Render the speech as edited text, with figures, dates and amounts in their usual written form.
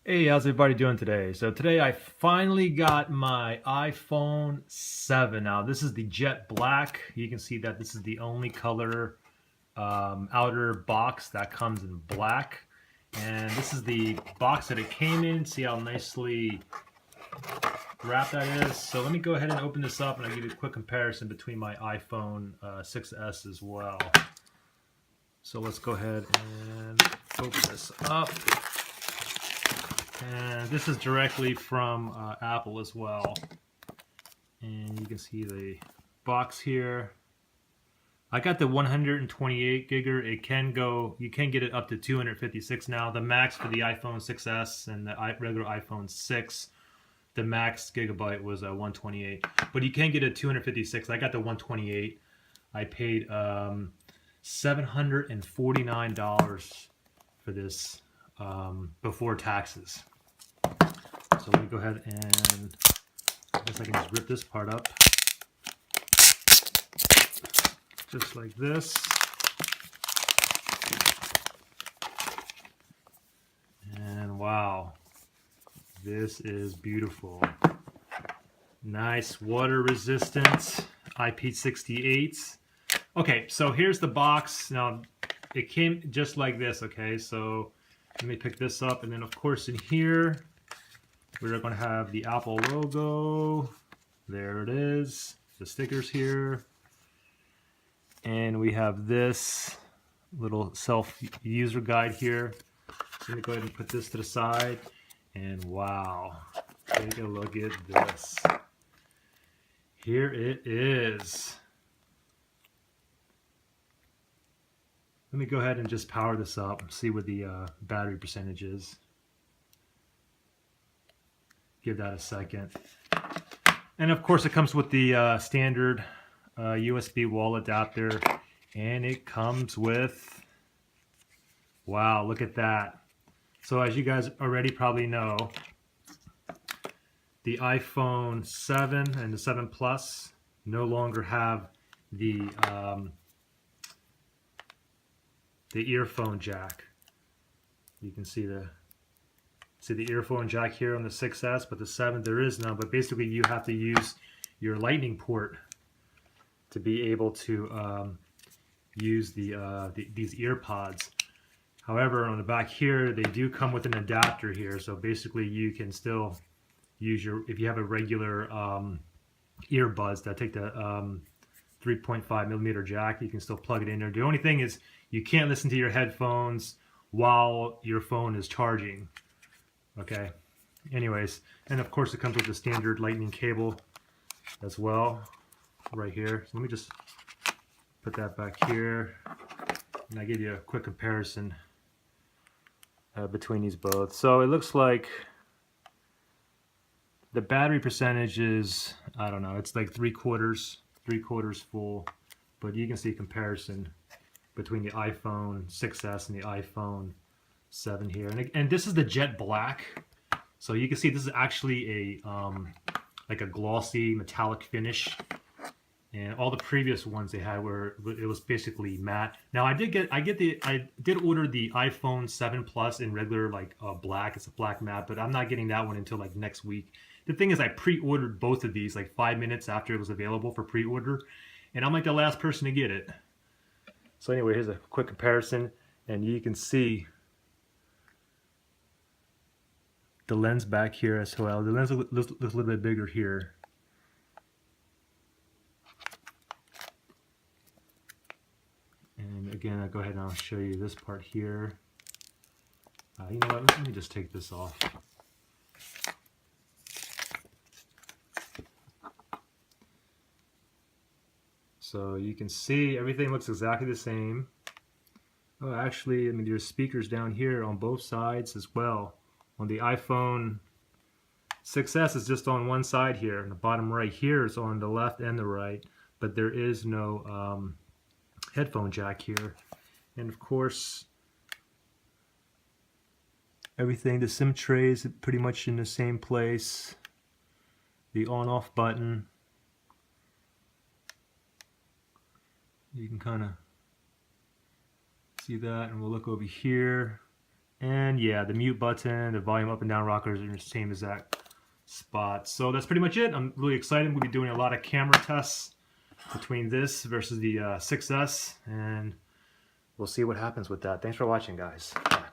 Hey, how's everybody doing today? So today I finally got my iPhone 7 out. This is the jet black. You can see that this is the only color outer box that comes in black. And this is the box that it came in. See how nicely wrapped that is? So let me go ahead and open this up and I'll give you a quick comparison between my iPhone 6S as well. So let's go ahead and open this up. And this is directly from Apple as well. And you can see the box here. I got the 128 giger. It can go, you can get it up to 256 now. The max for the iPhone 6S and the regular iPhone 6, the max gigabyte was 128. But you can get a 256. I got the 128. I paid $749 for this before taxes. So let me go ahead and I guess I can just rip this part up. Just like this. And wow, this is beautiful. Nice water resistance, IP68. Okay, so here's the box. Now, it came just like this, okay? So let me pick this up, and then of course in here, we're gonna have the Apple logo. There it is, the stickers here. And we have this little self-user guide here. So let me go ahead and put this to the side. And wow, take a look at this. Here it is. Let me go ahead and just power this up and see what the battery percentage is. Give that a second. And of course it comes with the standard USB wall adapter, and it comes with, wow, look at that. So as you guys already probably know, the iPhone 7 and the 7 Plus no longer have the earphone jack. You can see the earphone jack here on the 6S, but the 7 there is none. But basically you have to use your lightning port to be able to use these ear pods. However, on the back here, they do come with an adapter here, so basically you can still use your, if you have a regular earbuds that take the 3.5 millimeter jack, you can still plug it in there. The only thing is you can't listen to your headphones while your phone is charging. Okay. Anyways, and of course it comes with the standard lightning cable as well, right here. So let me just put that back here, and I give you a quick comparison between these both. So it looks like the battery percentage is, I don't know, it's like three quarters full, but you can see comparison between the iPhone 6S and the iPhone 7 here. And this is the jet black, so you can see this is actually a like a glossy metallic finish. And all the previous ones they had were, it was basically matte. Now I did order the iPhone 7 Plus in regular like black. It's a black matte, but I'm not getting that one until like next week. The thing is, I pre-ordered both of these like 5 minutes after it was available for pre-order, and I'm like the last person to get it. So anyway, here's a quick comparison, and you can see the lens back here as well. The lens looks a little bit bigger here. And again, I'll go ahead and I'll show you this part here. You know what, let me just take this off. So you can see everything looks exactly the same. Oh, actually, I mean, there's speakers down here on both sides as well. On the iPhone 6S is just on one side here, and the bottom right here is on the left and the right, but there is no headphone jack here. And of course, everything, the SIM tray is pretty much in the same place. The on-off button, you can kind of see that, and we'll look over here, And yeah, the mute button, the volume up and down rockers are in the same exact spot. So that's pretty much it. I'm really excited. We'll be doing a lot of camera tests between this versus the 6S, and we'll see what happens with that. Thanks for watching, guys. Bye.